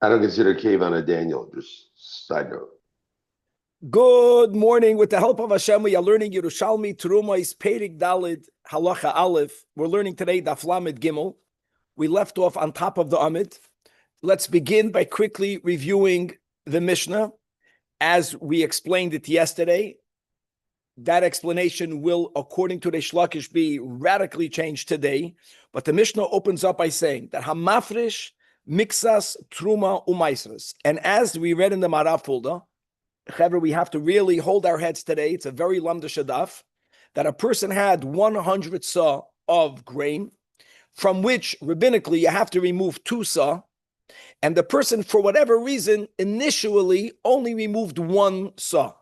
I don't consider Kayvon a Daniel, just side note. Good morning. With the help of Hashem, we are learning Yerushalmi, Terumos, Perik Dalid, Halacha Aleph. We're learning today Daf Lamed Gimel. We left off on top of the Amid. Let's begin by quickly reviewing the Mishnah. As we explained it yesterday, that explanation will, according to the Shlakish, be radically changed today. But the Mishnah opens up by saying that Hamafrish, Mixas, Truma, Umaisras. And as we read in the Marav folder, we have to really hold our heads today. It's a very lamda shadaf that a person had 100 sa of grain, from which rabbinically you have to remove 2 sa, and the person, for whatever reason, initially only removed 1 sa.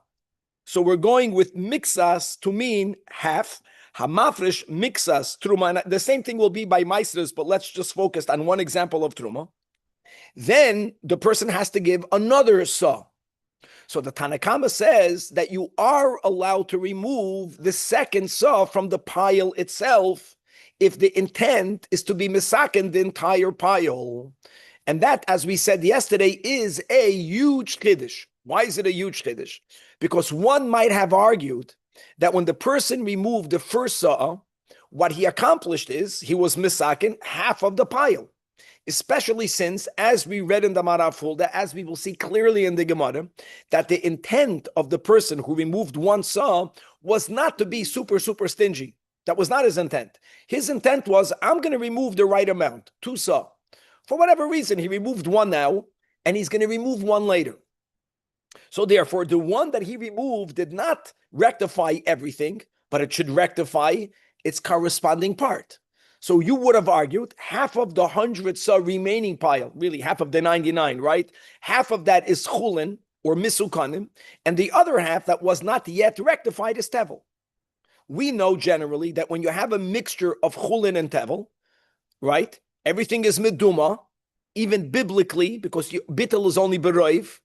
So we're going with mixas to mean half. Hamafresh mixas truma. The same thing will be by maisras, but let's just focus on one example of truma. Then the person has to give another sa. So the Tanakama says that you are allowed to remove the second saw from the pile itself if the intent is to be misaken the entire pile. And that, as we said yesterday, is a huge chiddush. Why is it a huge chiddush? Because one might have argued that when the person removed the first saw, what he accomplished is he was misaken half of the pile. Especially since, as we read in the Marav folder, as we will see clearly in the Gemara, that the intent of the person who removed 1 saw was not to be super stingy. That was not his intent. His intent was, I'm going to remove the right amount, 2 saw. For whatever reason, he removed 1 now, and he's going to remove 1 later. So therefore, the one that he removed did not rectify everything, but it should rectify its corresponding part. So you would have argued half of the 100 saw remaining pile, really half of the 99, right? Half of that is chulin or misukanim, and the other half that was not yet rectified is tevel. We know generally that when you have a mixture of chulin and tevel, right? Everything is meduma, even biblically, because bittul is only beroiv,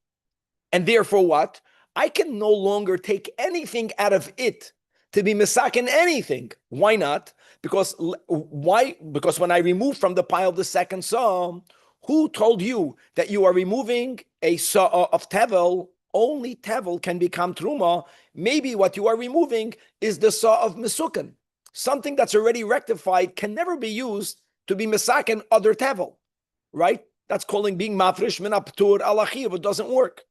and therefore what? I can no longer take anything out of it to be misaken anything. Why not? Because when I remove from the pile the second saw, who told you that you are removing a saw of tevel? Only tevel can become truma. Maybe what you are removing is the saw of mesukan. Something that's already rectified can never be used to be misaken other tevel, right? That's calling being mafresh min aptur alachiv. It doesn't work,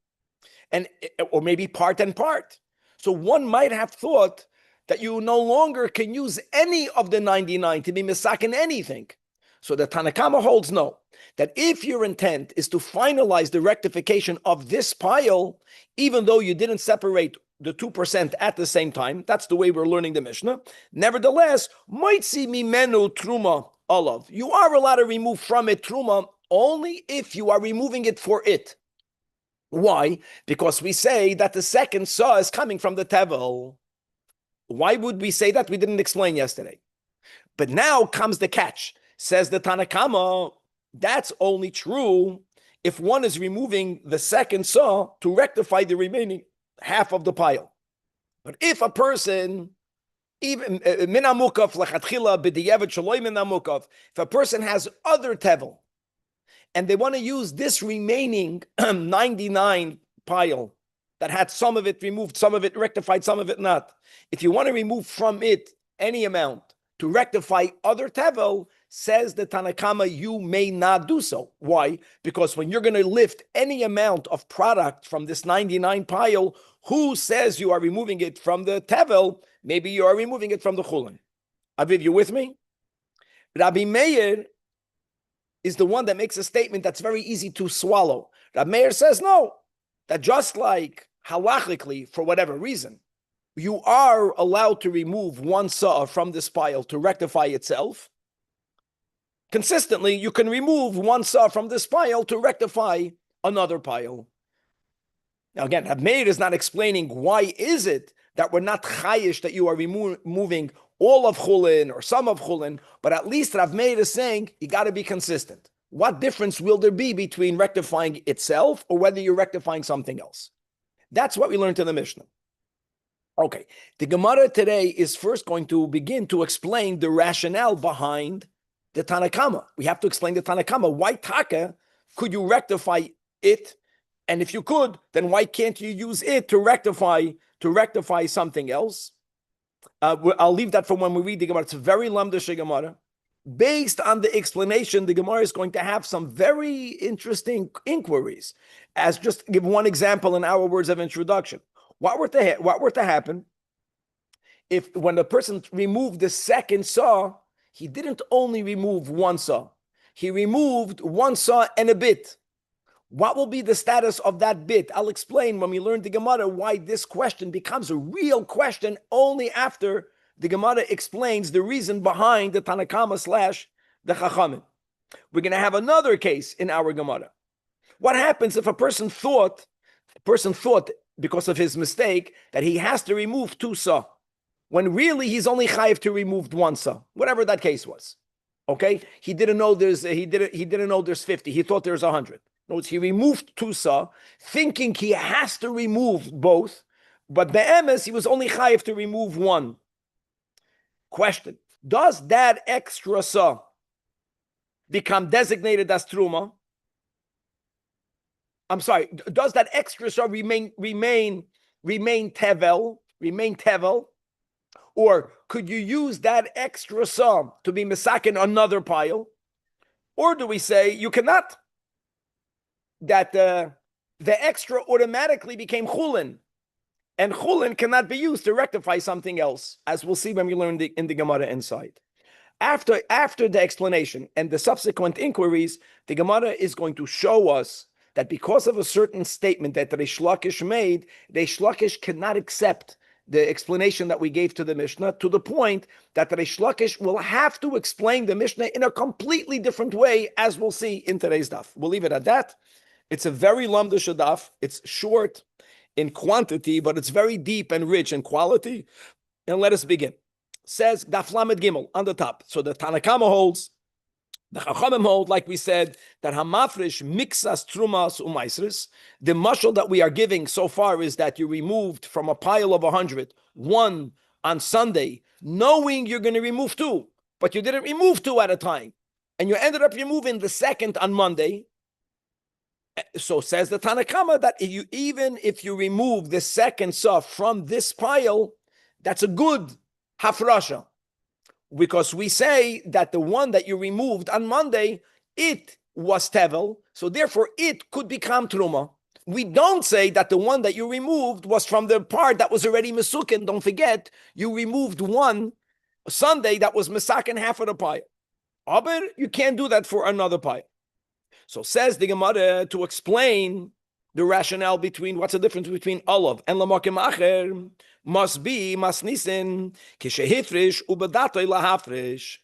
or maybe part and part. So one might have thought that you no longer can use any of the 99 to be misaken anything. So the Tanakama holds no, that if your intent is to finalize the rectification of this pile, even though you didn't separate the 2% at the same time, that's the way we're learning the Mishnah, nevertheless, might see mimenu truma olav. You are allowed to remove from it truma only if you are removing it for it. Why? Because we say that the second saw is coming from the tevel. Why would we say that? We didn't explain yesterday. But now comes the catch. Says the Tanakama, that's only true if one is removing the second saw to rectify the remaining half of the pile. But if a person, even minamukaf lechatchila b'diyevet shaloi minamukaf, if a person has other tevel, and they want to use this remaining 99 pile that had some of it removed, some of it rectified, some of it not. If you want to remove from it any amount to rectify other tevel, says the Tanakama, you may not do so. Why? Because when you're going to lift any amount of product from this 99 pile, who says you are removing it from the tevel? Maybe you are removing it from the chulin. Aviv, you with me? Rabbi Meir is the one that makes a statement that's very easy to swallow. Rabbi Meir says no, that just like halachically, for whatever reason, you are allowed to remove 1 saw from this pile to rectify itself. Consistently, you can remove 1 saw from this pile to rectify another pile. Now again, Rabbi Meir is not explaining why is it that we're not chayish that you are removing all of chulin or some of chulin, but at least Rav Meir is saying you got to be consistent. What difference will there be between rectifying itself or whether you're rectifying something else? That's what we learned in the Mishnah. Okay, the Gemara today is first going to begin to explain the rationale behind the Tanakama. We have to explain the Tanakama. Why taka could you rectify it? And if you could, then why can't you use it to rectify something else? I'll leave that for when we read the Gemara. It's a very lamdish Gemara. Based on the explanation, the Gemara is going to have some very interesting inquiries. As just give one example in our words of introduction. What were to happen if when the person removed the second saw, he didn't only remove one saw, he removed one saw and a bit. What will be the status of that bit? I'll explain when we learn the Gemara why this question becomes a real question only after the Gemara explains the reason behind the Tanakama / the Chachamim. We're going to have another case in our Gemara. What happens if a person thought because of his mistake that he has to remove 2 saw, when really he's only chayiv to remove 1 saw, whatever that case was. Okay, he didn't know there's 50. He thought there's 100. Notice he removed 2 saw, thinking he has to remove both, but be'emes he was only chayiv to remove 1. Question: does that extra saw become designated as truma? I'm sorry. Does that extra saw remain tevel? Or could you use that extra saw to be misakin another pile? Or do we say you cannot? That the extra automatically became chulin, and chulin cannot be used to rectify something else, as we'll see when we learn in the Gemara inside. After the explanation and the subsequent inquiries, the Gemara is going to show us that because of a certain statement that Reish Lakish made, Reish Lakish cannot accept the explanation that we gave to the Mishnah, to the point that Reish Lakish will have to explain the Mishnah in a completely different way, as we'll see in today's daf. We'll leave it at that. It's a very lamdish daf. It's short in quantity, but it's very deep and rich in quality. And let us begin. Says Daf Lamed Gimel on the top. So the Tanakama holds, the Chachamim hold, like we said, that Hamafresh mixas trumas umaisris. The mashal that we are giving so far is that you removed from a pile of 100, 1 on Sunday, knowing you're going to remove 2, but you didn't remove 2 at a time, and you ended up removing the second on Monday. So says the Tanakama that even if you remove the second saw from this pile, that's a good hafrasha, because we say that the one that you removed on Monday, it was tevel, so therefore it could become truma. We don't say that the one that you removed was from the part that was already mesukin. Don't forget, you removed 1 Sunday that was mesakin half of the pile. Aber you can't do that for another pile. So says the Gemara to explain the rationale between what's the difference between olav and lamakim acher must be masnisin kishehifrish ubadatoy lahafrish.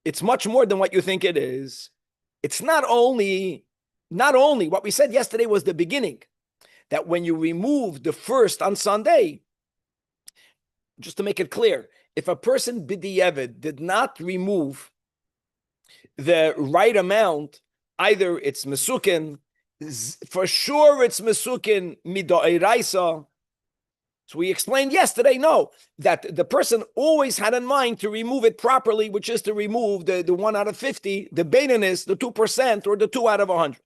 It's much more than what you think it is. It's not only what we said yesterday was the beginning, that when you remove the first on Sunday, just to make it clear, if a person b'di'evid did not remove the right amount, either it's mesukin, for sure it's mesukin mida'iraisa. So we explained yesterday, no, that the person always had in mind to remove it properly, which is to remove the 1 out of 50, the baininess, the 2%, or the 2 out of 100.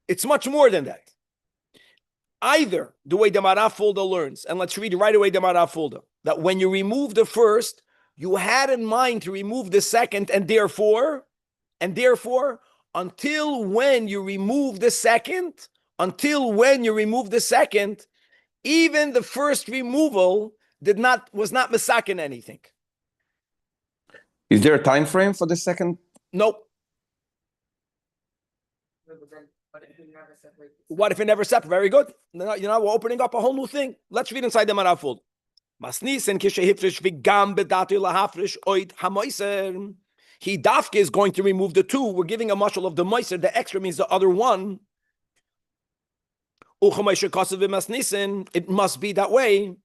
It's much more than that. Either the way the Marav Fulda learns, and let's read right away the Marav Fulda, that when you remove the first, you had in mind to remove the second, and therefore, until when you remove the second, even the first removal was not misakin anything. Is there a time frame for the second? Nope. What if it never separates? Very good. We're opening up a whole new thing. Let's read inside the Maraful. He dafke is going to remove the 2. We're giving a mashal of the meiser. The extra means the other one. It must be that way,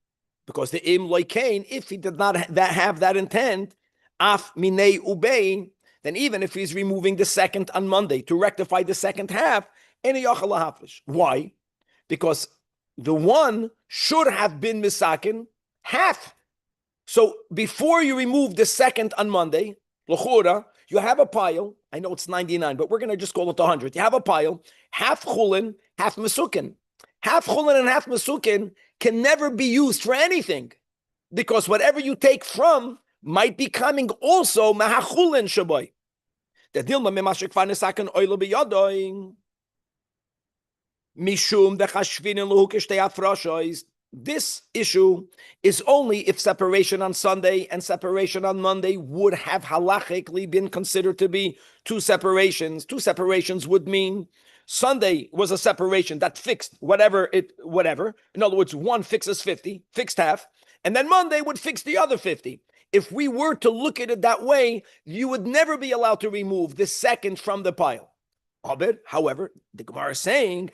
because the im loikain, if he did not have that intent, af minei ubei, then even if he's removing the second on Monday to rectify the second half, why? Because the 1 should have been misakin half. So before you remove the second on Monday, l'chura, You have a pile. I know it's 99, but we're going to just call it 100. You have a pile, half chulin, half mesukin. Half chulin and half mesukin can never be used for anything because whatever you take from might be coming also mahachulin shaboy. The dilma memashik fanesaken oilo biyadoing. Mishum the chashvin luhukishtei afrashois. This issue is only if separation on Sunday and separation on Monday would have halachically been considered to be two separations. Two separations would mean Sunday was a separation that fixed whatever. In other words, one fixes 50, fixed half, and then Monday would fix the other 50. If we were to look at it that way, you would never be allowed to remove the second from the pile. However, the Gemara is saying,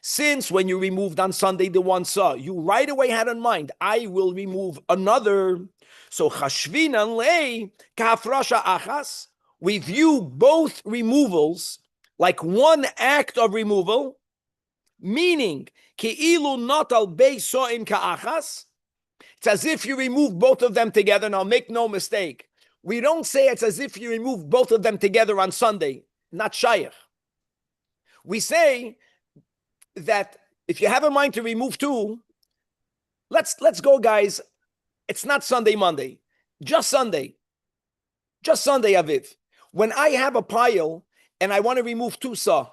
since when you removed on Sunday the one saw, you right away had in mind, I will remove another. So chashvin and lei kafrasha achas, we view both removals like one act of removal, meaning keilu notal beisoim ka'achas. It's as if you remove both of them together. Now, make no mistake. We don't say it's as if you remove both of them together on Sunday, not shayach. We say that if you have a mind to remove two, let's go, guys. It's not Sunday, Monday, just Sunday. Just Sunday, Aviv. When I have a pile and I want to remove two saw,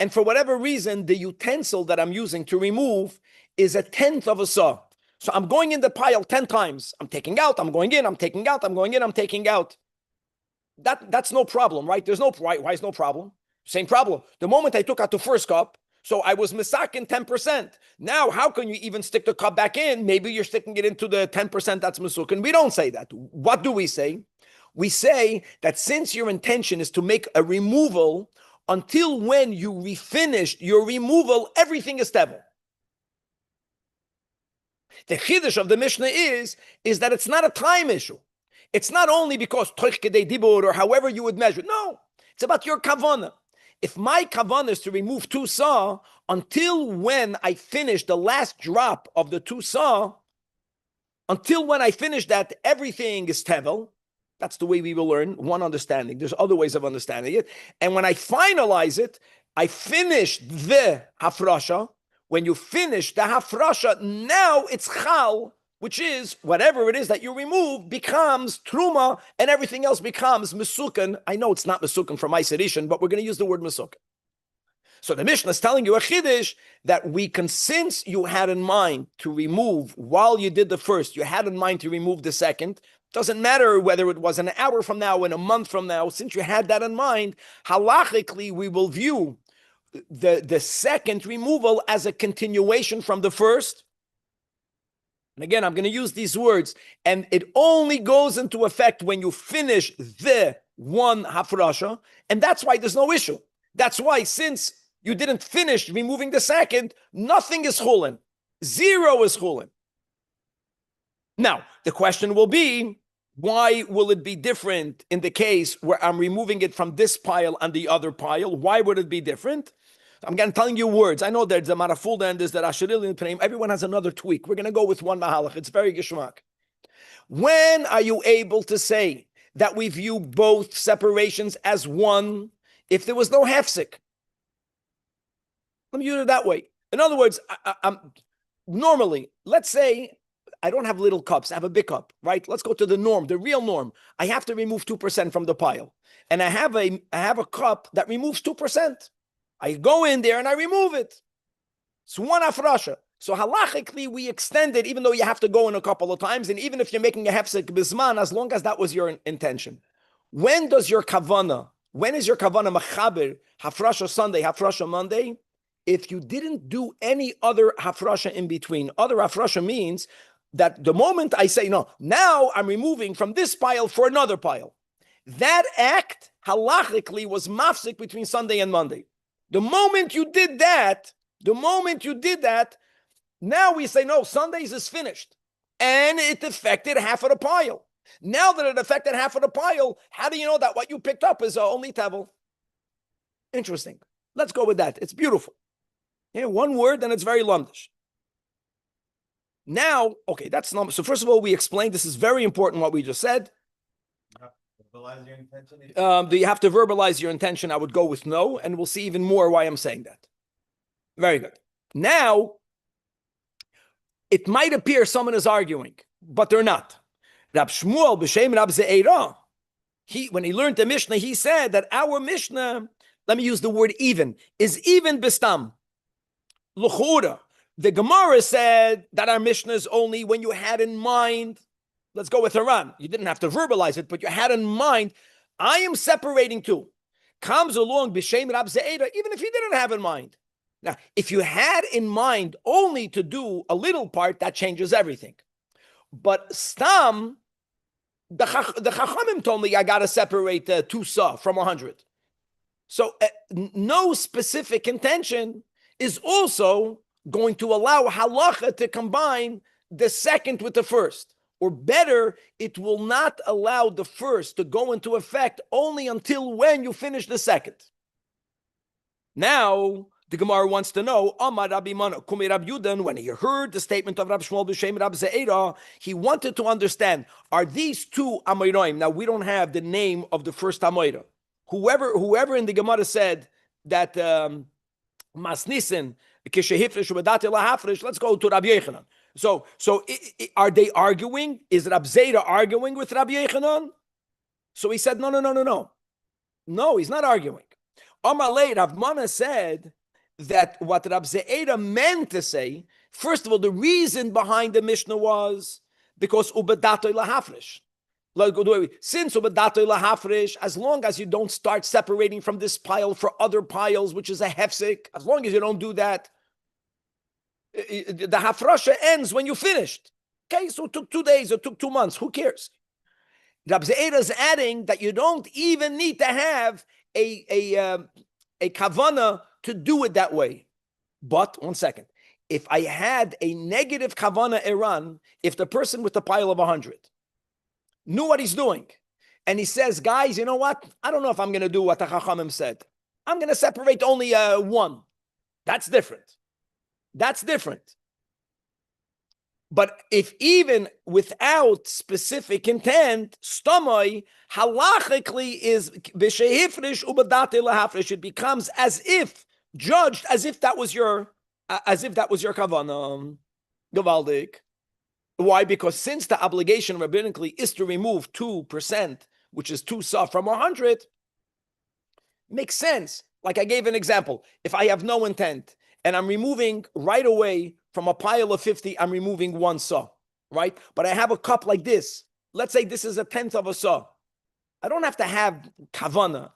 and for whatever reason, the utensil that I'm using to remove is a tenth of a saw. So I'm going in the pile 10 times. I'm taking out, I'm going in, I'm taking out, I'm going in, I'm taking out. That's no problem, right? There's no, why is no problem? Same problem. The moment I took out the first cup, so I was misakin 10%. Now, how can you even stick the cup back in? Maybe you're sticking it into the 10% that's misukin. We don't say that. What do we say? We say that since your intention is to make a removal, until when you refinished your removal, everything is tevel. The chiddush of the Mishnah is that it's not a time issue. It's not only because toich kedei dibur or however you would measure. No, it's about your kavanah. If my kavanah is to remove two saw, until when I finish the last drop of the two saw, until when I finish that, everything is tevel. That's the way we will learn one understanding. There's other ways of understanding it. And when I finalize it, I finish the hafrasha. When you finish the hafrasha, now it's chal, which is whatever it is that you remove becomes truma, and everything else becomes mesukan. I know it's not mesukan from Ma'aser, but we're going to use the word mesukan. So the Mishnah is telling you a chiddush that we can, since you had in mind to remove while you did the first, you had in mind to remove the second. Doesn't matter whether it was an hour from now, in a month from now. Since you had that in mind, halachically we will view the second removal as a continuation from the first. And again, I'm going to use these words, and it only goes into effect when you finish the one hafrasha, and that's why there's no issue. That's why, since you didn't finish removing the second, nothing is chulin. Zero is chulin. Now, the question will be, why will it be different in the case where I'm removing it from this pile and the other pile? Why would it be different? I'm going to telling you words. I know there's a marafulda and there's the Rashidil in Pneim. Everyone has another tweak. We're going to go with one mahalach. It's very geshmak. When are you able to say that we view both separations as one if there was no hefsek? Let me use it that way. In other words, normally, let's say I don't have little cups. I have a big cup, right? Let's go to the norm, the real norm. I have to remove 2% from the pile. And I have a cup that removes 2%. I go in there and I remove it. It's one afrasha. So halachically, we extend it, even though you have to go in a couple of times, and even if you're making a hefsek bisman, as long as that was your intention. When is your kavana machaber, hafrasha Sunday, hafrasha Monday? If you didn't do any other hafrasha in between. Other hafrasha means that the moment I say, no, now I'm removing from this pile for another pile. That act, halachically, was mafsik between Sunday and Monday. The moment you did that, now we say, no, Sundays is finished. And it affected half of the pile. Now that it affected half of the pile, how do you know that what you picked up is only tevel? Interesting. Let's go with that. It's beautiful. Yeah, one word and it's very lumdish. Now, okay, that's not so. First of all, we explained this is very important what we just said. Verbalize your intention. Do you have to verbalize your intention? I would go with no, and we'll see even more why I'm saying that. Very good. Now, it might appear someone is arguing, but they're not. Rab Shmuel b'shem Rab Ze'era, when he learned the Mishnah, he said that our Mishnah, let me use the word even, is even bistam. L'chura. The Gemara said that our Mishnah is only when you had in mind, let's go with Haran. You didn't have to verbalize it, but you had in mind, I am separating two. Comes along b'shem Rab Ze'era, even if you didn't have in mind. Now, if you had in mind only to do a little part, that changes everything. But stam, the Chachamim told me I got to separate 2 sa from 100. So no specific intention is also going to allow halacha to combine the second with the first. Or better, it will not allow the first to go into effect only until when you finish the second. Now, the Gemara wants to know, Amar Rabbi Mana, Kumi Rab Yudan, when he heard the statement of Rab Shmuel b'shem Rab Ze'era, he wanted to understand, are these two Amoraim? Now, we don't have the name of the first Amoira. Whoever in the Gemara said that Masnisin, Kishehifresh, Ubadati Lahafresh, let's go to Rabbi Yechanan. So are they arguing? Is Rab Ze'era arguing with Rabbi Yechanan? So he said, no. No, he's not arguing. Amar Lei, Rav Mana said that what Rab Ze'era meant to say, first of all, the reason behind the Mishnah was because Ubadati Lahafresh. Since Ubadati Lahafresh, as long as you don't start separating from this pile for other piles, which is a hefsek, as long as you don't do that, the hafrasha ends when you finished. Okay, so it took 2 days or took 2 months. Who cares? Rab Ze'era is adding that you don't even need to have a kavana to do it that way. But 1 second, if I had a negative kavana Iran, if the person with the pile of 100 knew what he's doing, and he says, guys, you know what? I don't know if I'm going to do what the Chachamim said. I'm going to separate only 1. That's different. That's different. But if even without specific intent, stomai halachically is b'shehifrish ubadati lahafrish, it becomes as if judged as if that was your kavanah. Gavaldik. Why? Because since the obligation rabbinically is to remove 2%, which is 2 sa from 100, makes sense. Like I gave an example. If I have no intent and I'm removing right away from a pile of 50, I'm removing 1 sa, right? But I have a cup like this. Let's say this is 1/10 of a sa. I don't have to have kavana.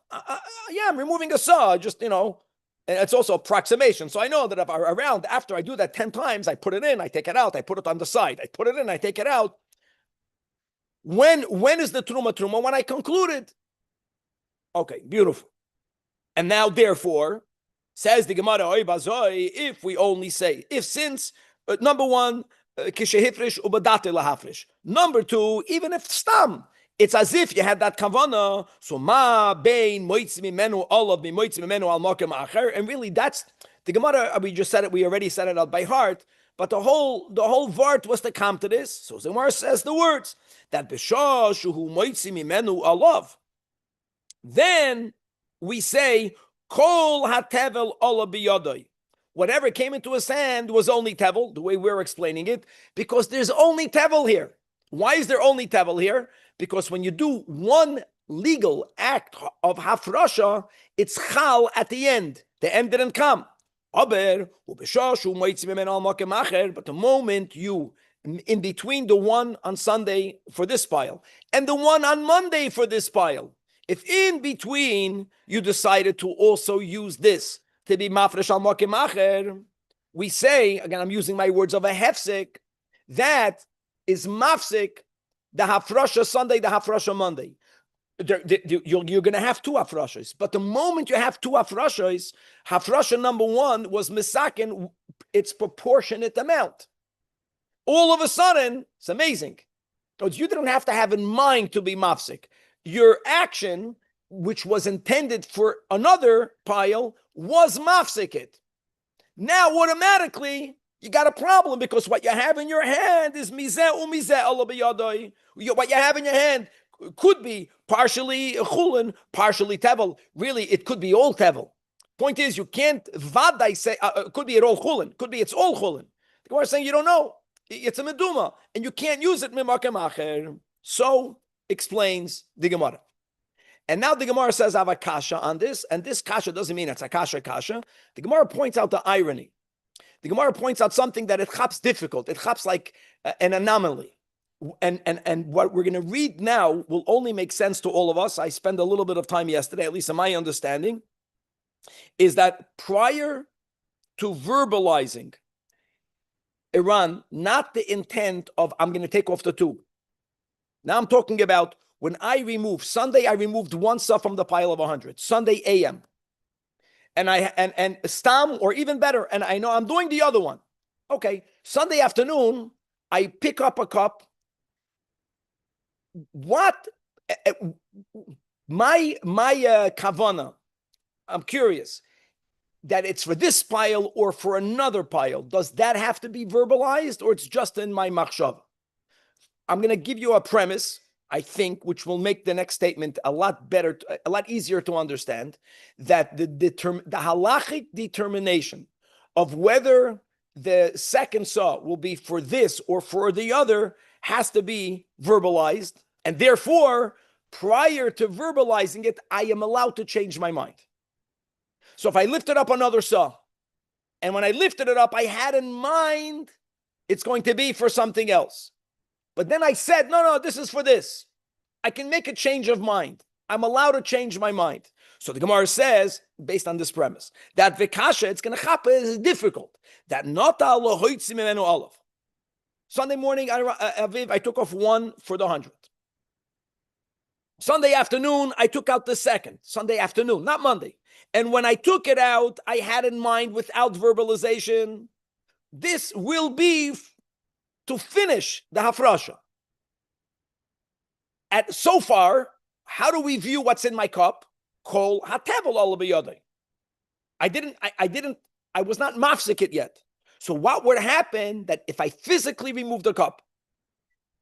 Yeah, I'm removing a sa, just, and it's also approximation. So I know that if after I do that 10 times, I put it in, I take it out, I put it on the side, I put it in, I take it out. When is the truma? When I concluded. Okay, beautiful. And now, therefore, says the Gemara, if we only say, since, number 1, kishehifrish ubadate lahafrish. Number 2, even if stam, it's as if you had that kavana. So ma bein moitzi mimenu olav mi moitzi mimenu al makom acher. And really, that's the Gemara. We just said it. We already said it out by heart. But the whole vart was to come to this. So the Gemara says the words that b'shah shuhu moitzi mimenu olav. Then we say kol hatevel olav biyadai. Whatever came into his hand was only tevel. The way we're explaining it, because there's only tevel here. Why is there only tevel here? Because when you do one legal act of hafrasha, it's chal at the end. The end didn't come. But the moment you, in between the one on Sunday for this pile and the one on Monday for this pile, if in between you decided to also use this to be mafresh al makim acher, we say, again, I'm using my words of a hefsek, that is mafsik, the hafrasha Sunday, the hafrasha Monday. You're going to have 2 hafrashas. But the moment you have 2 hafrashas, hafrasha number 1 was misakin its proportionate amount. All of a sudden, it's amazing. You didn't have to have in mind to be mafsik. Your action, which was intended for another pile, was mafsik it. Now, automatically, you got a problem because what you have in your hand is mizeh umizeh ala b'yadai. What you have in your hand could be partially chulin, partially tevel. Really, it could be all tevel. Point is, you can't vadai say could be it all chulin. Could be it's all chulin. The Gemara is saying you don't know. It's a meduma, and you can't use it mimakem acher. So explains the Gemara. And now the Gemara says I have a kasha on this, and this kasha doesn't mean it's a kasha. The Gemara points out the irony. The Gemara points out something that it chaps difficult. It chaps like an anomaly. And what we're going to read now will only make sense to all of us. I spent a little bit of time yesterday, at least in my understanding, is that prior to verbalizing Iran, not the intent of I'm going to take off the two. Now I'm talking about when I remove Sunday, I removed one stuff from the pile of 100. Sunday AM. And Stam, or even better, and I know I'm doing the other one. Okay, Sunday afternoon, I pick up a cup. What my kavana? I'm curious that it's for this pile or for another pile. Does that have to be verbalized, or it's just in my machshava? I'm going to give you a premise, I think, which will make the next statement a lot better, a lot easier to understand, that the halachic determination of whether the second saw will be for this or for the other has to be verbalized. And therefore, prior to verbalizing it, I am allowed to change my mind. So if I lifted up another saw, and when I lifted it up, I had in mind it's going to be for something else. But then I said, no, this is for this. I can make a change of mind. I'm allowed to change my mind. So the Gemara says, based on this premise, that Vikasha, it's going to chapa is difficult. That not Allah hoitzim imenu olav. Sunday morning, I took off one for the 100. Sunday afternoon, I took out the second. Sunday afternoon, not Monday. And when I took it out, I had in mind, without verbalization, this will be to finish the hafrasha. So far, how do we view what's in my cup? Kol hatevel ala b'yadai. I was not mafsik it yet. So what would happen that if I physically remove the cup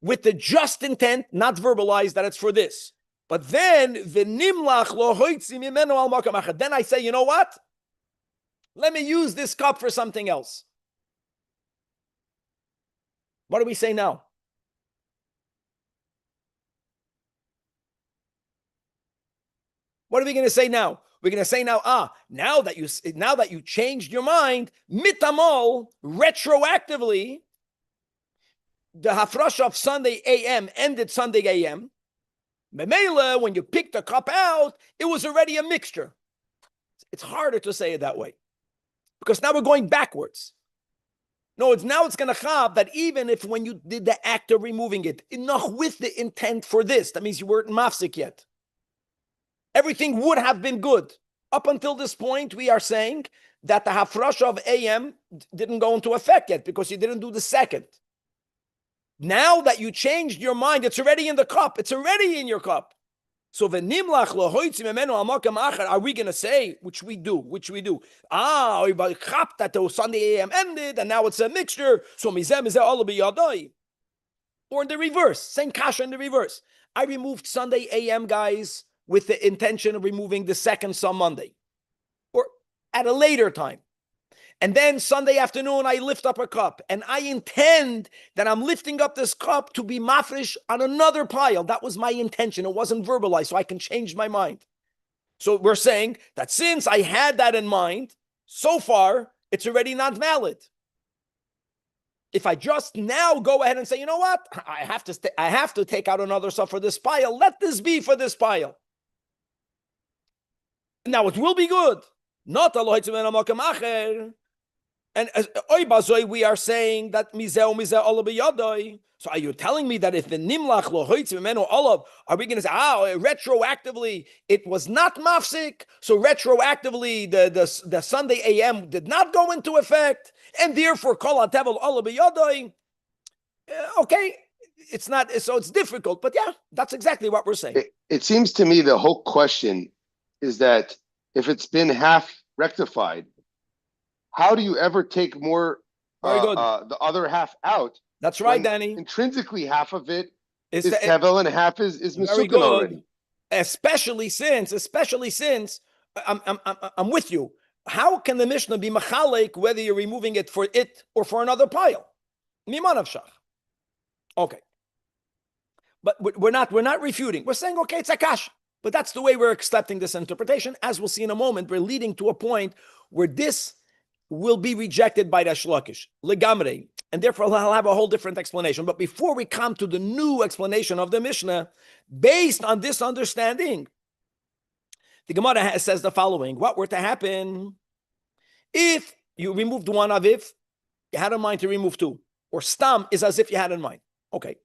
with the just intent, not verbalize that it's for this, but then v'nimlach lo hoitzi mimenu al makam achad, then I say, you know what? Let me use this cup for something else. What do we say now? What are we going to say now? We're going to say now, now that you changed your mind, mitamol, retroactively, the hafrasha of Sunday AM ended Sunday AM. Memela, when you picked the cup out, it was already a mixture. It's harder to say it that way because now we're going backwards. No, it's going to have that even if when you did the act of removing it, enough with the intent for this, that means you weren't mafsik yet. Everything would have been good. Up until this point, we are saying that the hafrasha of AM didn't go into effect yet because you didn't do the second. Now that you changed your mind, it's already in the cup. It's already in your cup. So v'nimlach lo hoitzim imenu al makam achar, are we going to say, which we do, that the Sunday AM ended and now it's a mixture, so mizeh ala b'yadai. Or in the reverse, same kasha in the reverse. I removed Sunday AM, guys, with the intention of removing the second Sun Monday, or at a later time. And then Sunday afternoon, I lift up a cup, and I intend that I'm lifting up this cup to be mafresh on another pile. That was my intention. It wasn't verbalized, so I can change my mind. So we're saying that since I had that in mind, so far, it's already not valid. If I just now go ahead and say, you know what? I have to take out another stuff for this pile. Let this be for this pile. Now it will be good. Not and we are saying that mizeh olav b'yadai. So are you telling me that if the nimlach lo hoitz mimenu olav, are we going to say, retroactively it was not mafsik, so retroactively the Sunday AM did not go into effect, and therefore kol hatevel olav b'yadai? Okay, it's not, so it's difficult, but yeah, that's exactly what we're saying. It seems to me the whole question is that if it's been half rectified, how do you ever take more Very good. the other half out. That's right, when Danny. Intrinsically, half of it It's is tevel and half is very mesukan good. already. Especially since I'm with you. How can the Mishnah be machalek whether you're removing it for it or for another pile? Mimanavshach. Okay. But we're not refuting. We're saying, okay, it's akash. But that's the way we're accepting this interpretation. As we'll see in a moment, we're leading to a point where this will be rejected by the Shlokish, legamre, and therefore he'll have a whole different explanation. But before we come to the new explanation of the Mishnah, based on this understanding, the Gemara says the following: what were to happen if you removed one aviv, you had in mind to remove two, or stam is as if you had in mind. Okay.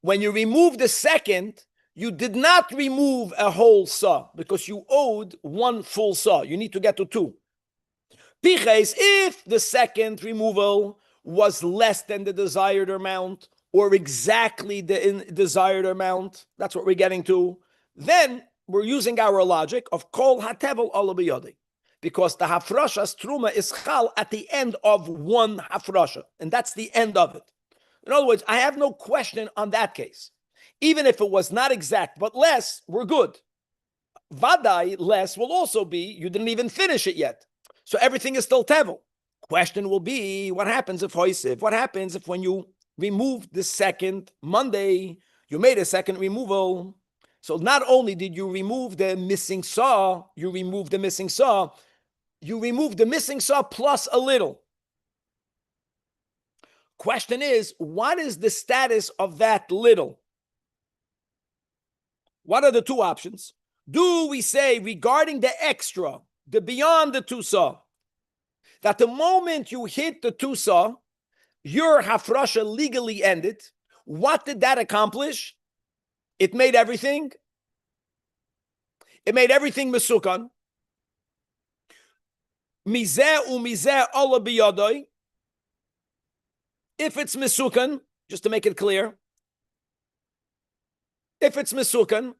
When you remove the second, you did not remove a whole saw because you owed one full saw. You need to get to two. Piches, if the second removal was less than the desired amount or exactly the desired amount, that's what we're getting to, then we're using our logic of kol hatevel ala biyadi, because the hafrashas truma is chal at the end of one hafrasha, and that's the end of it. In other words, I have no question on that case. Even if it was not exact, but less, we're good. Vadai, less will also be, you didn't even finish it yet. So everything is still tevel. Question will be, what happens if hoisiv? What happens if when you remove the second Monday, you made a second removal? So not only did you remove the missing saw, you removed the missing saw plus a little. Question is, what is the status of that little? What are the two options? Do we say regarding the extra, the beyond the two saw, that the moment you hit the two saw, your hafrasha legally ended? What did that accomplish? It made everything mesukan. Mizeh u'mizeh ala biyadai. If it's mesukan, just to make it clear, if it's mesukan,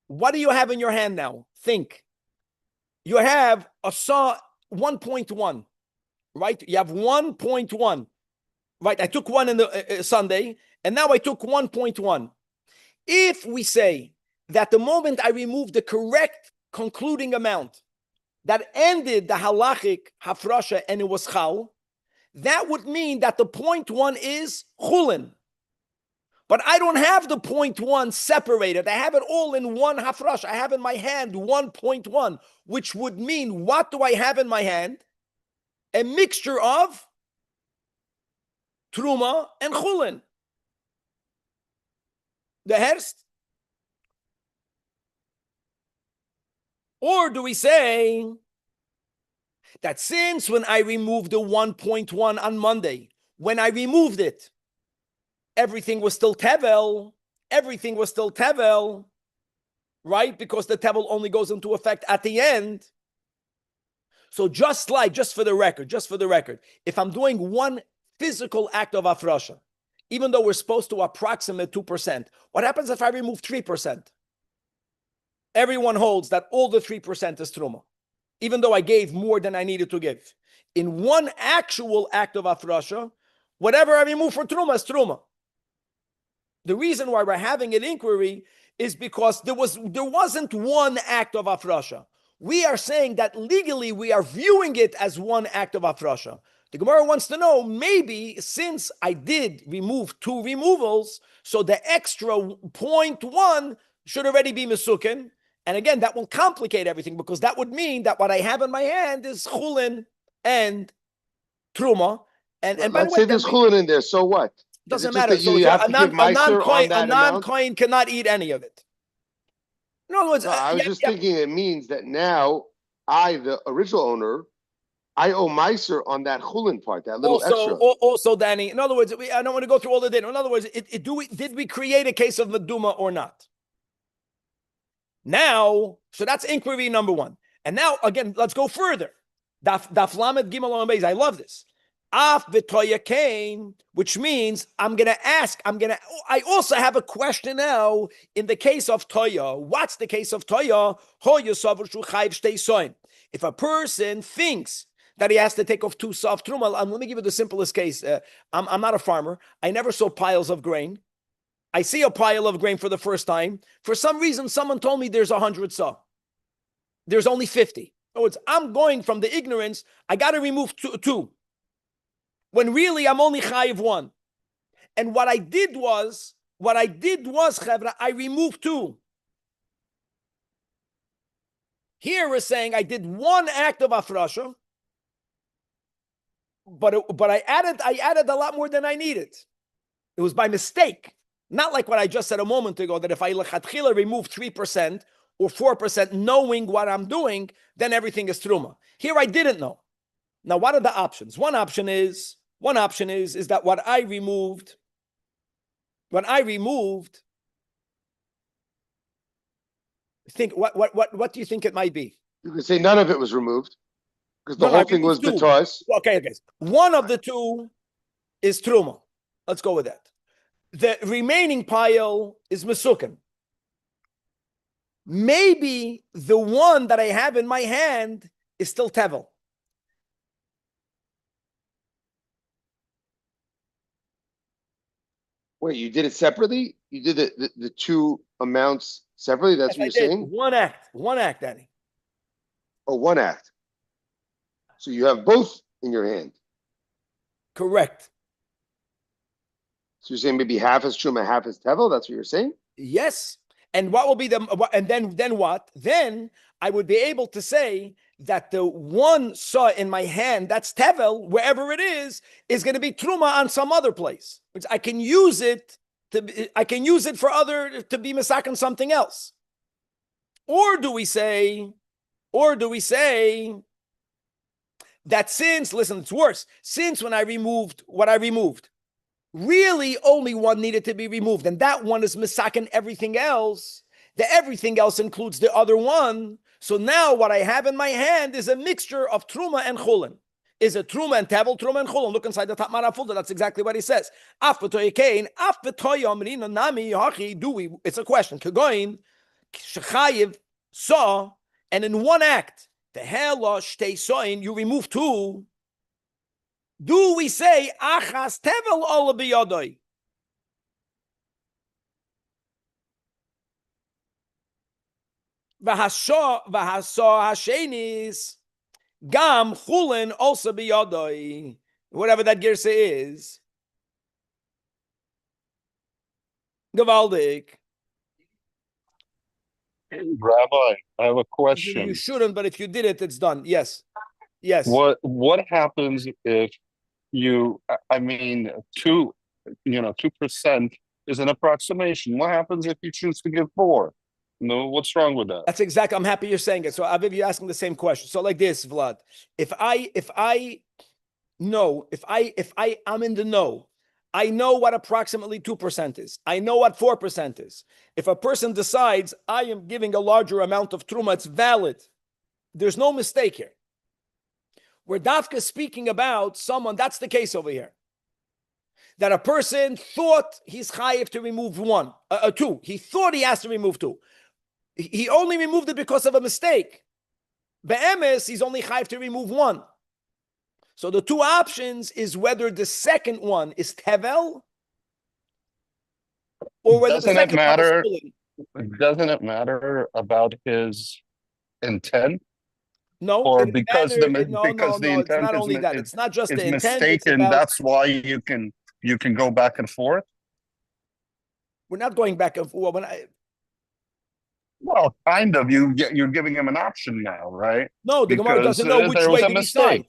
what do you have in your hand now? Think. You have a saw 1.1, right? You have 1.1, right? I took one in the Sunday, and now I took 1.1. If we say that the moment I remove the correct concluding amount that ended the halachic hafrasha and it was chal, that would mean that the 0.1 is chulin. But I don't have the 0.1 separated. I have it all in one hafrash. I have in my hand 1.1, which would mean, what do I have in my hand? A mixture of truma and chulin. The herst? Or do we say that since when I removed the 1.1 on Monday, when I removed it, everything was still tevel, right? Because the tevel only goes into effect at the end. So just for the record, if I'm doing one physical act of afrasha, even though we're supposed to approximate 2%, what happens if I remove 3%? Everyone holds that all the 3% is truma, even though I gave more than I needed to give. In one actual act of afrasha, whatever I remove for truma is truma. The reason why we're having an inquiry is because there wasn't one act of afrasha. We are saying that legally we are viewing it as one act of afrasha. The Gemara wants to know, maybe since I did remove two removals, so the extra 0.1 should already be mesukin. And again, that will complicate everything, because that would mean that what I have in my hand is chulin and truma. And by the way, let's say there's chulin in there, so what? Doesn't matter. So you have to give meiser on that amount? A non-coin cannot eat any of it. In other words, I was thinking it means that now I, the original owner, I owe meiser on that chulin part, that little extra. Also, Danny, in other words, I don't want to go through all the data. In other words, did we create a case of meduma or not? Now, so that's inquiry number one. And now, again, let's go further. Daf lamed gimel on base. I love this. Af v'toya came, which means I also have a question now in the case of toya. What's the case of toya? If a person thinks that he has to take off 2 saw of truma. Let me give you the simplest case. I'm not a farmer. I never saw piles of grain. I see a pile of grain for the first time. For some reason, someone told me there's 100 saw. There's only 50. In other words, I'm going from the ignorance. I got to remove two, when really I'm only chayiv 1. And what I did was, chevra, I removed 2. Here we're saying I did 1 act of afrasha, but I added a lot more than I needed. It was by mistake, not like what I just said a moment ago, that if I lechatchila remove 3% or 4%, knowing what I'm doing, then everything is truma. Here I didn't know. Now, what are the options? One option is that what I removed, think what do you think it might be? You could say none of it was removed because the whole thing was b'tois. Okay. One of the 2 is truma. Let's go with that. The remaining pile is mesukin. Maybe the one that I have in my hand is still tevel. Wait, you did it separately? You did the 2 amounts separately? That's what you're saying? One act, Danny. Oh, 1 act. So you have both in your hand. Correct. So you're saying maybe half is truma, half is tevel? That's what you're saying? Yes. And what will be then what? Then I would be able to say that the 1 saw in my hand, that's tevel, wherever it is going to be truma on some other place. Which I can use it to be misaken something else. Or do we say that since it's worse, since when I removed what I removed, really only 1 needed to be removed, and that 1 is misaken everything else. The everything else includes the other 1. So now what I have in my hand is a mixture of truma and chulin. Is it truma and tevel, truma and chulin? Look inside the top marafulda. That's exactly what he says. It's a question. Kegoin shechayiv saw, and in 1 act, the hela shtei soin, you remove 2. Do we say achas tevel ola biyadoi? V'hasho hashenis gam chulin also biyadoi. Whatever that girsa is. Gavaldik. Rabbi, I have a question. You shouldn't, but if you did it, it's done. Yes. What happens if you? I mean, 2% is an approximation. What happens if you choose to give 4? No, what's wrong with that? That's exactly. I'm happy you're saying it. So Aviv, you're asking the same question. So like this, Vlad, if I'm in the know, I know what approximately 2% is. I know what 4% is. If a person decides I am giving a larger amount of truma, it's valid. There's no mistake here. We're dafka speaking about someone, that's the case over here. That a person thought he's chayiv to remove 2. He thought he has to remove 2. He only removed it because of a mistake. Be'emes, he's only chayiv to remove 1. So the 2 options is whether the second one is tevel or whether the second one is chulin. Doesn't it matter about his intent? No, or because the intent it's not only that. It's not just the intent. Mistaken. That's why you can go back and forth. We're not going back and forth. Well, kind of. You're giving him an option now, right? No, the Gemara doesn't know which way to decide.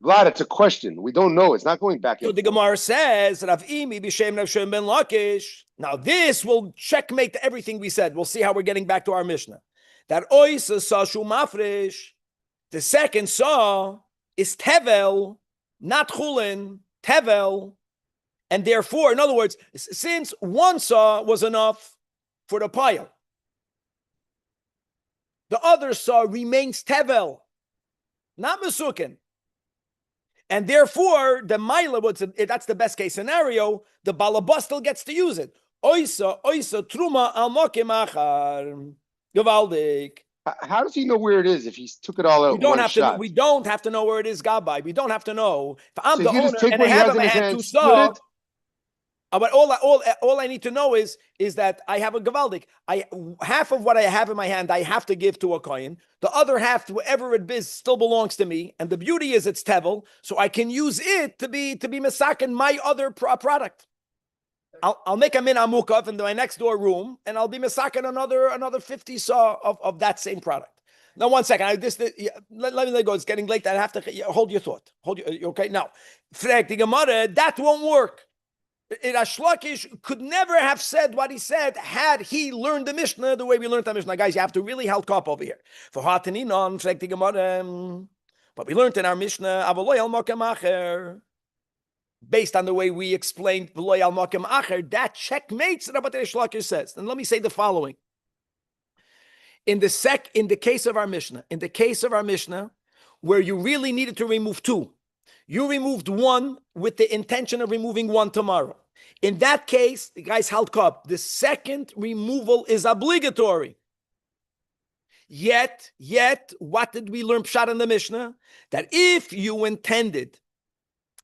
Vlad, it's a question. We don't know. It's not going back. So the Gemara says, Rav Imi b'shem Rav Shem ben Lakish. Now this will checkmate everything we said. We'll see how we're getting back to our Mishnah. That oisa saw shu mafresh. The second saw is tevel, not chulin, tevel. And therefore, in other words, since 1 saw was enough for the pile, the other saw remains tevel, not mesukin. And therefore, the Maila, that's the best case scenario, the Balabas still gets to use it. Oisa, truma al mokim achar. Gevaldik. How does he know where it is if he took it all out We in don't one have to. shot? We don't have to know where it is, Gabbai. We don't have to know. If I'm So the he just owner take and what I he have has in in my his hand hand, to split saw, it. but all I need to know is that I have a gavaldik. Half of what I have in my hand I have to give to a kohen. The other half, whatever it is, still belongs to me. And the beauty is it's tevel, so I can use it to be misakin my other product. I'll make a min amukov in my next door room, and I'll be misakin another 50 saw of that same product. Now, one second. Let me go. It's getting late. I have to hold your thought. Okay. Now, that won't work. Ashlakish could never have said what he said had he learned the Mishnah the way we learned the Mishnah. Guys, you have to really help up over here. For Hataninon, but we learned in our Mishnah, based on the way we explained that checkmates what the Ashlakish says. And let me say the following. In the case of our Mishnah, where you really needed to remove two, you removed one with the intention of removing one tomorrow. In that case, the guys held up. The second removal is obligatory. Yet, what did we learn pshat in the Mishnah? That if you intended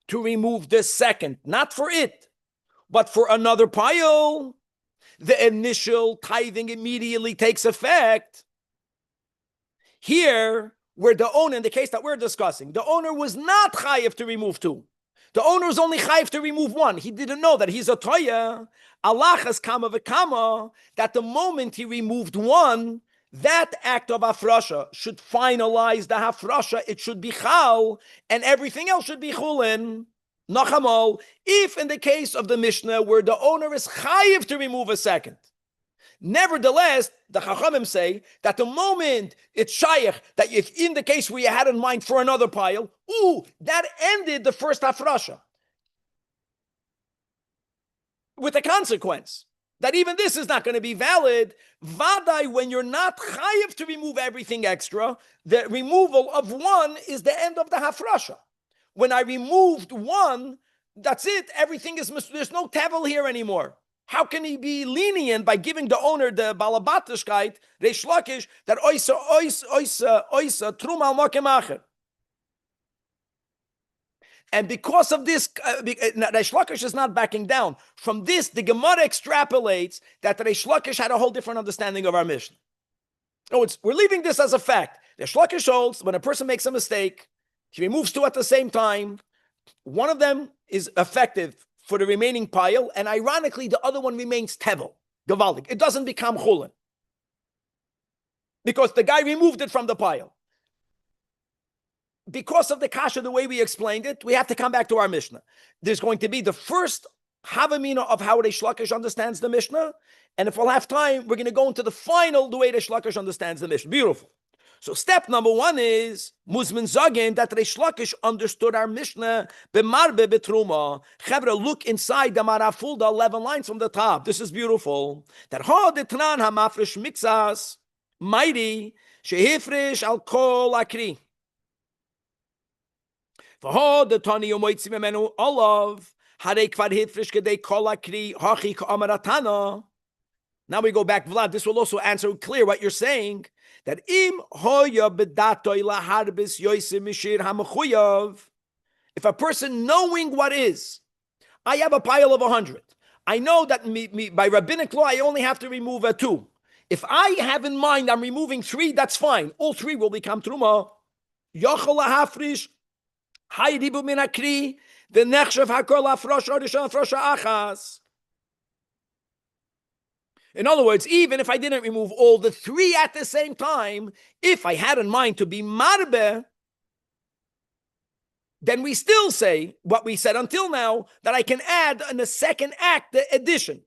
to remove the second, not for it, but for another pile, the initial tithing immediately takes effect. Here, where the owner, in the case that we're discussing, the owner was not chayiv to remove two. The owner is only chayiv to remove one. He didn't know that he's a toya. Allah has kama v'kama, that the moment he removed one, that act of hafrasha should finalize the hafrasha. It should be chal, and everything else should be chulin. Nachamol, if in the case of the Mishnah where the owner is chayiv to remove a second, nevertheless, the Chachamim say that the moment it's shayach, that if in the case where you had in mind for another pile, that ended the first hafrasha. With the consequence that even this is not going to be valid. Vadai, when you're not chayiv to remove everything extra, the removal of one is the end of the hafrasha. When I removed one, that's it. Everything is, there's no tevel here anymore. How can he be lenient by giving the owner the balabatishkeit, Reish Lakish, that oisa truma al makom acher? And because of this, Reish Lakish is not backing down. From this, the Gemara extrapolates that Reish Lakish had a whole different understanding of our Mishnah. No, we're leaving this as a fact. Reish Lakish holds when a person makes a mistake, he removes two at the same time. One of them is effective for the remaining pile, and ironically, the other one remains tevel, gavaldik. It doesn't become chulin because the guy removed it from the pile. Because of the kasha, the way we explained it, we have to come back to our Mishnah. There's going to be the first havamina of how Reish Lakish understands the Mishnah, and if we'll have time, we're going to go into the final, the way Reish Lakish understands the Mishnah. Beautiful. So step number one is Muzman Zagin that Reish Lakish understood our Mishnah b'marbe b'truma. Chevra, look inside the Marafulda, 11 lines from the top. This is beautiful. That ha detran hamafresh mixas mighty shehifresh al kol akri. V'ha detani yomoitzi memenu olav harei kvar hifresh kedei kol akri hachi ka'amaratana. Now we go back, Vlad. This will also answer clear what you're saying. That im hoya bedatoy laharbis yoisim mishir hamachuyav. If a person knowing what is, I have a pile of 100. I know that by rabbinic law I only have to remove a 2. If I have in mind I'm removing 3, that's fine. All 3 will become truma. Yochol lahafrish hayribu min akri v'nechshav hakol afrosh odishan afrosh achas. In other words, even if I didn't remove all the 3 at the same time, if I had in mind to be marbe, then we still say what we said until now, that I can add in the second act the addition.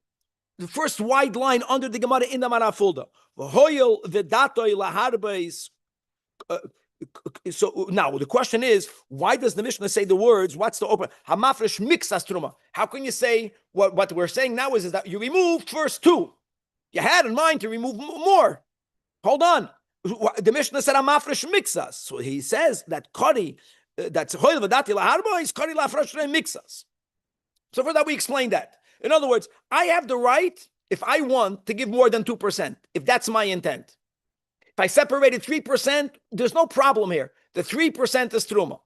The first wide line under the Gemara in the Marafulda. So now the question is, why does the Mishnah say the words, what's the open? Hamafresh mixas truma. How can you say what we're saying now is that you removed first 2. You had in mind to remove more. Hold on. The Mishnah said Amafresh mixas. So he says that Kari, that's Hoil Vadati Laharba, is Kari Lafresh mixas. So for that, we explained that. In other words, I have the right, if I want, to give more than 2%, if that's my intent. If I separated 3%, there's no problem here. The 3% is truma.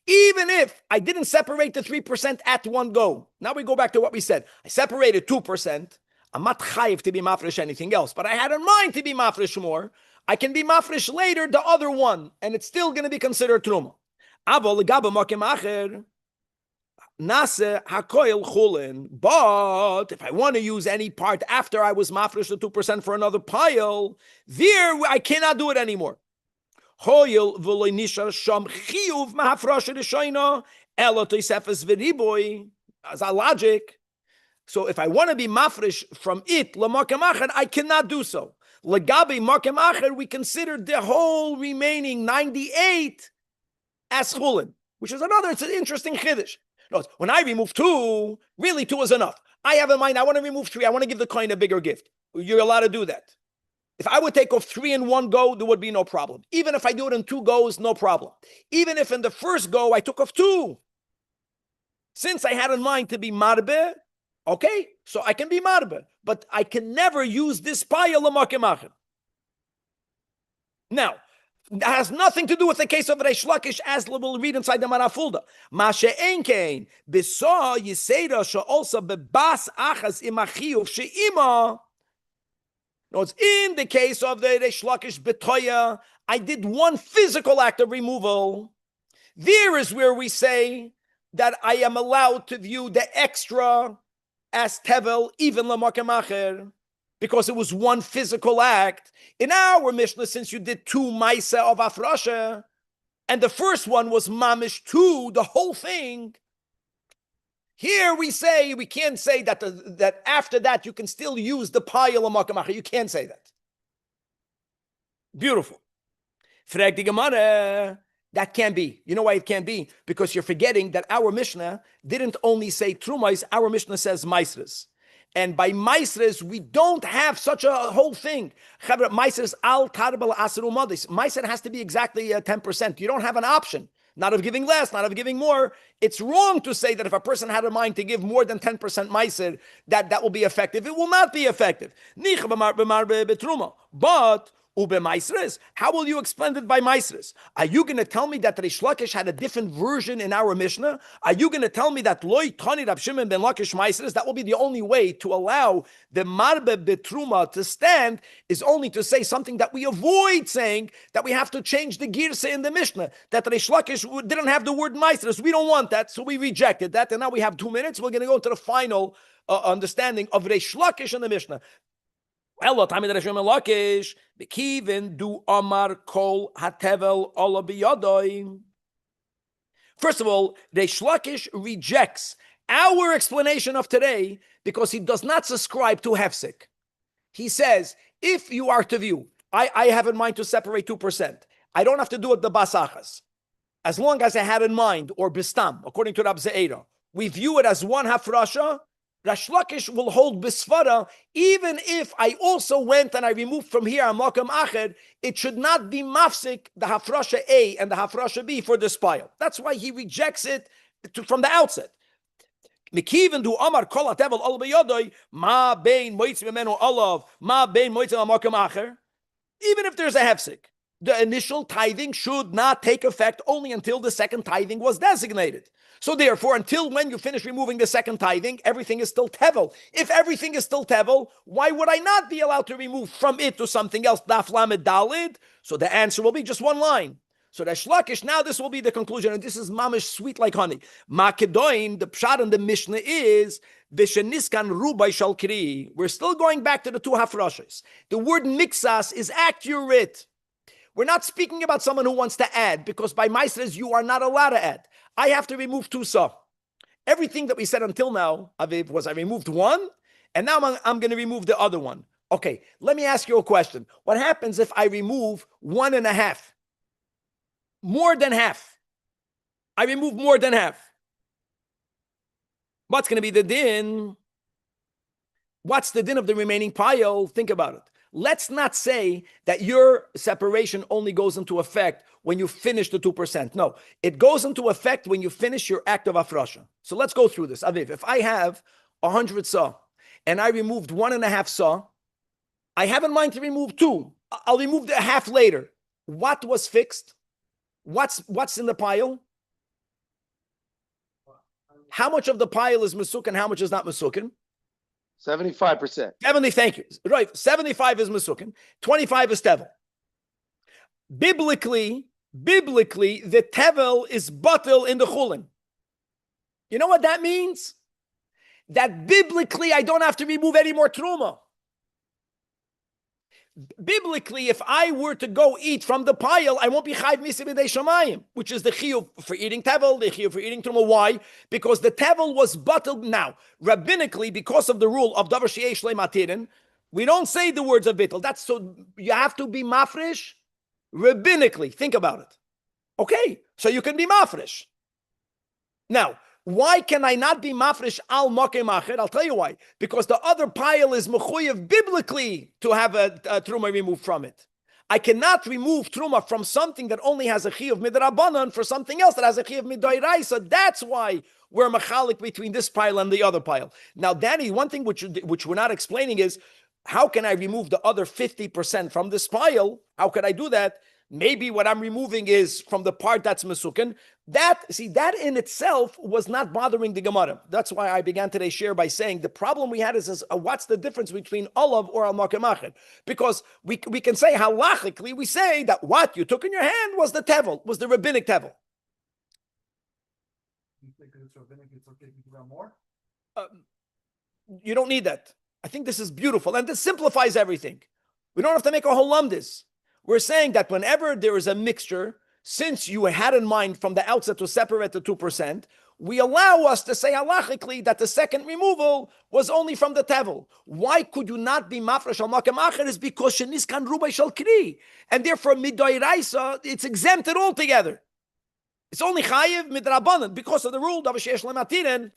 Even if I didn't separate the 3% at one go. Now we go back to what we said. I separated 2%. I'm not chayiv to be mafresh anything else, but I had in mind to be mafresh more. I can be mafresh later the other one, and it's still going to be considered truma. Avol legaba makim acher nase hakoil chulin. But if I want to use any part after I was mafresh the 2% for another pile, there I cannot do it anymore. Hoyel v'loy nishar sham chiyuv mahafrasha d'shoina elo toisefes v'riboy. As a logic. So if I want to be mafresh from it l'makom acher, I cannot do so. Legabi makom acher, we consider the whole remaining 98 as chulin, which is another. It's an interesting chiddush. Notice, when I remove 2, really 2 is enough. I have in mind I want to remove 3. I want to give the coin a bigger gift. You're allowed to do that. If I would take off 3 in one go, there would be no problem. Even if I do it in 2 goes, no problem. Even if in the first go I took off 2, since I had in mind to be marbe. Okay, so I can be marbe, but I can never use this pile l'makom acher. Now, that has nothing to do with the case of Reish Lakish, as we'll read inside the Marafulda. Mashe enkein b'sa yiseira she'olsa bebas achas imachiyuv she'ima. No, it's in the case of the Reish Lakish betoya. I did one physical act of removal. There is where we say that I am allowed to view the extra as tevel, even l'makom acher, because it was one physical act. In our Mishnah, since you did 2 maisa of afrasha, and the first one was mamish 2, the whole thing, here we say, we can't say that that after that you can still use the pile l'makom acher. You can't say that. Beautiful. Frag di Gemara. That can't be. You know why it can't be? Because you're forgetting that our Mishnah didn't only say trumais, our Mishnah says maisres. And by maisres, we don't have such a whole thing. Maisres al karbal aseru madis. Maiser has to be exactly 10%. You don't have an option. Not of giving less, not of giving more. It's wrong to say that if a person had a mind to give more than 10% maiser, that will be effective. It will not be effective. But ube maisres, how will you explain it by maisres? Are you going to tell me that Reish Lakish had a different version in our Mishnah? Are you going to tell me that loy tani Rab Shimon ben Lakish maisres? That will be the only way to allow the marbe betruma to stand, is only to say something that we avoid saying, that we have to change the girsa in the Mishnah, that Reish Lakish didn't have the word maisres. We don't want that, so we rejected that, and now we have 2 minutes. We're going to go to the final understanding of Reish Lakish in the Mishnah. First of all, Reish Lakish rejects our explanation of today because he does not subscribe to hefsek. He says, if you are to view, I have in mind to separate 2%. I don't have to do it the basachas. As long as I had in mind, or bistam, according to Rab Ze'era, we view it as one hafrasha. Reish Lakish will hold bisvara, even if I also went and I removed from here a makom acher, it should not be mafsik the hafrasha A and the hafrasha B for this pile. That's why he rejects it from the outset. Mekiven du amar kol hatevel al beyodoy ma bein moitzim memenu olav ma bein moitzim al makom acher. Even if there's a hefsik, the initial tithing should not take effect only until the second tithing was designated. So therefore, until when you finish removing the second tithing, everything is still tevel. If everything is still tevel, why would I not be allowed to remove from it to something else, daf lamed dalid? So the answer will be just one line. So Reish Lakish, now this will be the conclusion, and this is mamish sweet like honey. Makedoin, the pshat in the Mishnah is, Visheniskan rubai shal kri. We're still going back to the 2 hafrashas. The word mixas is accurate. We're not speaking about someone who wants to add, because by maisres you are not allowed to add. I have to remove 2 saw. Everything that we said until now, Aviv, was I removed 1, and now I'm going to remove the other one. Okay, let me ask you a question. What happens if I remove 1.5? More than half. I remove more than half. What's going to be the din? What's the din of the remaining pile? Think about it. Let's not say that your separation only goes into effect when you finish the 2%. No, it goes into effect when you finish your act of afrasha. So let's go through this. Aviv, if I have 100 saw and I removed 1.5 saw, I have in mind to remove 2. I'll remove the half later. What was fixed? What's in the pile? How much of the pile is Mesukin? How much is not Mesukin? 75%. 70, thank you. Right, 75 is Mesukin, 25 is Tevel. Biblically, the Tevel is Batil in the Chulin. You know what that means? That biblically, I don't have to remove any more Truma. Biblically, if I were to go eat from the pile, I won't be chayv misa b'dei shamayim, which is the chiyuv for eating tevel, the chiyuv for eating truma. Why? Because the tevel was bottled. Now, rabbinically, because of the rule of davar sheyesh le'matirin, we don't say the words of bittul. That's so you have to be mafresh rabbinically. Think about it. Okay, so you can be mafresh. Now, why can I not be mafresh al makem acher? I'll tell you why. Because the other pile is mechuyev biblically to have a truma removed from it. I cannot remove truma from something that only has a chiyuv midrabanan for something else that has a chiyuv midoiraisa. That's why we're machalik between this pile and the other pile. Now, Danny, one thing which we're not explaining is how can I remove the other 50% from this pile? How could I do that? Maybe what I'm removing is from the part that's mesukin. That in itself was not bothering the Gemara. That's why I began today's share by saying the problem we had is what's the difference between olav or al makamachet? Because we can say halachically, we say that what you took in your hand was the tevel, was the rabbinic tevel. You think it's rabbinic, it's okay to give out more? You don't need that. I think this is beautiful and this simplifies everything. We don't have to make a whole lumdis. We're saying that whenever there is a mixture, since you had in mind from the outset to separate the 2%, we allow us to say halachically that the second removal was only from the tevel. Why could you not be mafresh al makem acher? Is because sheniskan rubai shal kri, and therefore midoiraisa it's exempted altogether. It's only chayiv midrabanan because of the rule davar sheyesh lematirin